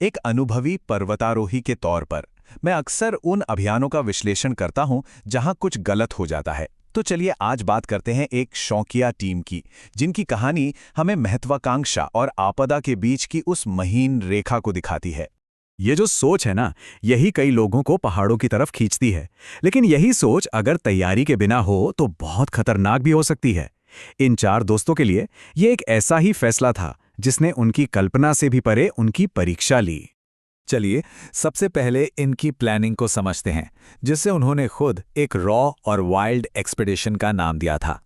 एक अनुभवी पर्वतारोही के तौर पर मैं अक्सर उन अभियानों का विश्लेषण करता हूं जहां कुछ गलत हो जाता है। तो चलिए आज बात करते हैं एक शौकिया टीम की, जिनकी कहानी हमें महत्वाकांक्षा और आपदा के बीच की उस महीन रेखा को दिखाती है। ये जो सोच है ना, यही कई लोगों को पहाड़ों की तरफ खींचती है। लेकिन यही सोच अगर तैयारी के बिना हो तो बहुत खतरनाक भी हो सकती है। इन चार दोस्तों के लिए ये एक ऐसा ही फैसला था जिसने उनकी कल्पना से भी परे उनकी परीक्षा ली। चलिए, सबसे पहले इनकी प्लानिंग को समझते हैं, जिससे उन्होंने खुद एक रॉ और वाइल्ड एक्सपेडिशन का नाम दिया था।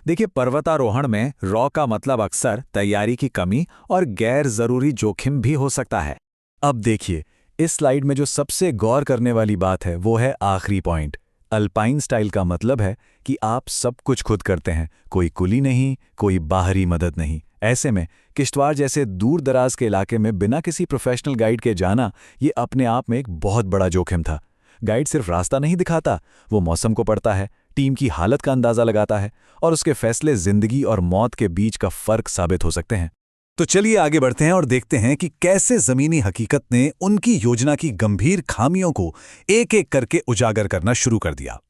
देखिए, पर्वतारोहण में रॉ का मतलब अक्सर तैयारी की कमी और गैर जरूरी जोखिम भी हो सकता है। अब देखिए, इस स्लाइड में जो सबसे गौर करने वाली बात है वो है आखिरी पॉइंट। अल्पाइन स्टाइल का मतलब है कि आप सब कुछ खुद करते हैं, कोई कुली नहीं, कोई बाहरी मदद नहीं। ऐसे में किश्तवाड़ जैसे दूर दराज के इलाके में बिना किसी प्रोफेशनल गाइड के जाना, ये अपने आप में एक बहुत बड़ा जोखिम था। गाइड सिर्फ रास्ता नहीं दिखाता, वो मौसम को पढ़ता है, टीम की हालत का अंदाजा लगाता है और उसके फैसले जिंदगी और मौत के बीच का फर्क साबित हो सकते हैं। तो चलिए आगे बढ़ते हैं और देखते हैं कि कैसे जमीनी हकीकत ने उनकी योजना की गंभीर खामियों को एक एक करके उजागर करना शुरू कर दिया।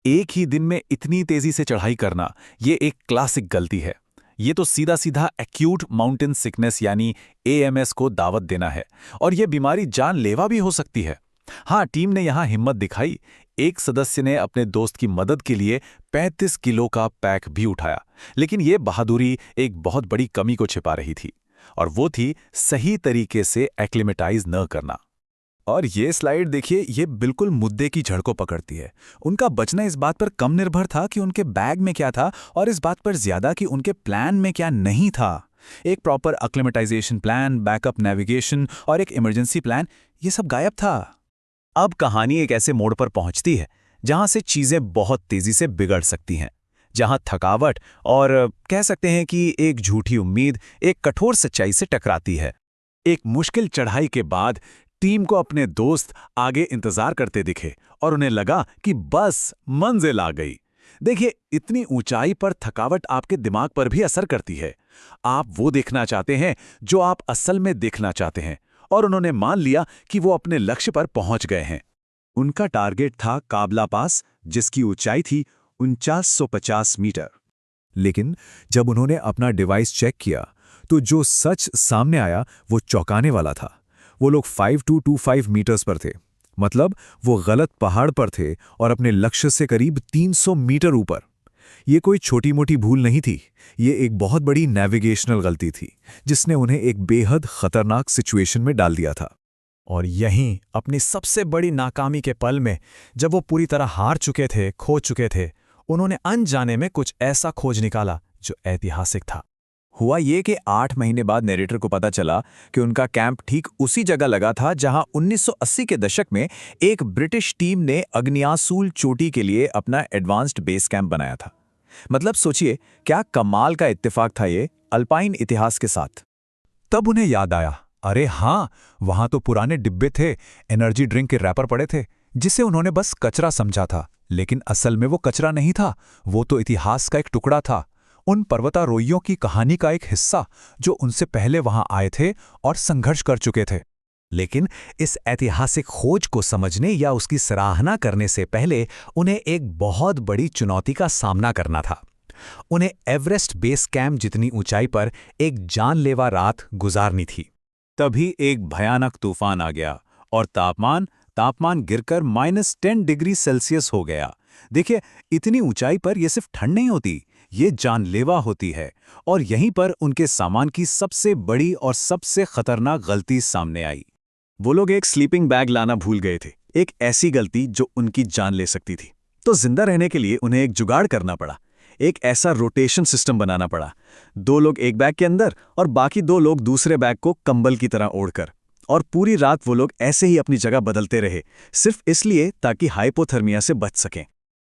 एक ही दिन में इतनी तेजी से चढ़ाई करना, ये एक क्लासिक गलती है। ये तो सीधा सीधा एक्यूट माउंटेन सिकनेस यानी एएमएस को दावत देना है, और ये बीमारी जानलेवा भी हो सकती है। हाँ, टीम ने यहां हिम्मत दिखाई। एक सदस्य ने अपने दोस्त की मदद के लिए 35 किलो का पैक भी उठाया, लेकिन ये बहादुरी एक बहुत बड़ी कमी को छिपा रही थी, और वो थी सही तरीके से एक्लिमेटाइज न करना। और ये स्लाइड देखिए, ये बिल्कुल मुद्दे की जड़ को पकड़ती है। उनका बचना इस बात पर कम निर्भर था कि उनके बैग में क्या था, और इस बात पर ज्यादा कि उनके प्लान में क्या नहीं था। एक proper acclimatisation plan, backup navigation और एक इमरजेंसी प्लान, ये सब गायब था। अब कहानी एक ऐसे मोड़ पर पहुंचती है जहां से चीजें बहुत तेजी से बिगड़ सकती हैं, जहां थकावट और कह सकते हैं कि एक झूठी उम्मीद एक कठोर सच्चाई से टकराती है। एक मुश्किल चढ़ाई के बाद टीम को अपने दोस्त आगे इंतजार करते दिखे और उन्हें लगा कि बस मंजिल आ गई। देखिए, इतनी ऊंचाई पर थकावट आपके दिमाग पर भी असर करती है। आप वो देखना चाहते हैं जो आप असल में देखना चाहते हैं, और उन्होंने मान लिया कि वो अपने लक्ष्य पर पहुंच गए हैं। उनका टारगेट था काबला पास, जिसकी ऊंचाई थी 4950 मीटर। लेकिन जब उन्होंने अपना डिवाइस चेक किया तो जो सच सामने आया वो चौंकाने वाला था। वो लोग 5225 मीटर्स पर थे, मतलब वो गलत पहाड़ पर थे और अपने लक्ष्य से करीब 300 मीटर ऊपर। ये कोई छोटी मोटी भूल नहीं थी, ये एक बहुत बड़ी नेविगेशनल गलती थी जिसने उन्हें एक बेहद खतरनाक सिचुएशन में डाल दिया था। और यहीं अपनी सबसे बड़ी नाकामी के पल में, जब वो पूरी तरह हार चुके थे, खो चुके थे, उन्होंने अनजाने में कुछ ऐसा खोज निकाला जो ऐतिहासिक था। हुआ ये कि 8 महीने बाद नरेटर को पता चला कि उनका कैंप ठीक उसी जगह लगा था जहां 1980 के दशक में एक ब्रिटिश टीम ने अग्नियासूल चोटी के लिए अपना एडवांस्ड बेस कैंप बनाया था। मतलब सोचिए, क्या कमाल का इत्तेफाक था ये अल्पाइन इतिहास के साथ। तब उन्हें याद आया, अरे हाँ, वहां तो पुराने डिब्बे थे, एनर्जी ड्रिंक के रैपर पड़े थे, जिसे उन्होंने बस कचरा समझा था। लेकिन असल में वो कचरा नहीं था, वो तो इतिहास का एक टुकड़ा था, उन पर्वतारोहियों की कहानी का एक हिस्सा जो उनसे पहले वहां आए थे और संघर्ष कर चुके थे। लेकिन इस ऐतिहासिक खोज को समझने या उसकी सराहना करने से पहले उन्हें एक बहुत बड़ी चुनौती का सामना करना था। उन्हें एवरेस्ट बेस कैंप जितनी ऊंचाई पर एक जानलेवा रात गुजारनी थी। तभी एक भयानक तूफान आ गया और तापमान गिरकर -10 डिग्री सेल्सियस हो गया। देखिए, इतनी ऊंचाई पर यह सिर्फ ठंड नहीं होती, ये जानलेवा होती है। और यहीं पर उनके सामान की सबसे बड़ी और सबसे खतरनाक गलती सामने आई। वो लोग एक स्लीपिंग बैग लाना भूल गए थे, एक ऐसी गलती जो उनकी जान ले सकती थी। तो जिंदा रहने के लिए उन्हें एक जुगाड़ करना पड़ा, एक ऐसा रोटेशन सिस्टम बनाना पड़ा। 2 लोग एक बैग के अंदर और बाकी 2 लोग दूसरे बैग को कंबल की तरह ओढ़कर। और पूरी रात वो लोग ऐसे ही अपनी जगह बदलते रहे, सिर्फ इसलिए ताकि हाइपोथर्मिया से बच सकें।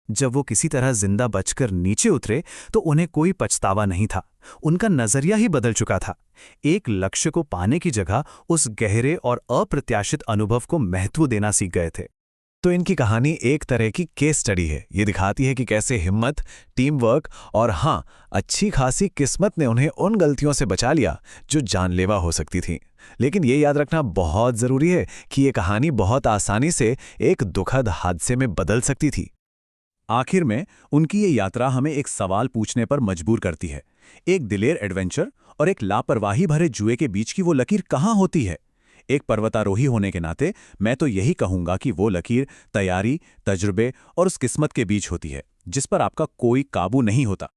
जब वो किसी तरह जिंदा बचकर नीचे उतरे तो उन्हें कोई पछतावा नहीं था। उनका नजरिया ही बदल चुका था। एक लक्ष्य को पाने की जगह उस गहरे और अप्रत्याशित अनुभव को महत्व देना सीख गए थे। तो इनकी कहानी एक तरह की केस स्टडी है। ये दिखाती है कि कैसे हिम्मत, टीम वर्क और हाँ, अच्छी खासी किस्मत ने उन्हें उन गलतियों से बचा लिया जो जानलेवा हो सकती थीं। लेकिन ये याद रखना बहुत ज़रूरी है कि ये कहानी बहुत आसानी से एक दुखद हादसे में बदल सकती थी। आखिर में उनकी ये यात्रा हमें एक सवाल पूछने पर मजबूर करती है। एक दिलेर एडवेंचर और एक लापरवाही भरे जुए के बीच की वो लकीर कहाँ होती है? एक पर्वतारोही होने के नाते मैं तो यही कहूंगा कि वो लकीर तैयारी, तजुर्बे और उस किस्मत के बीच होती है जिस पर आपका कोई काबू नहीं होता।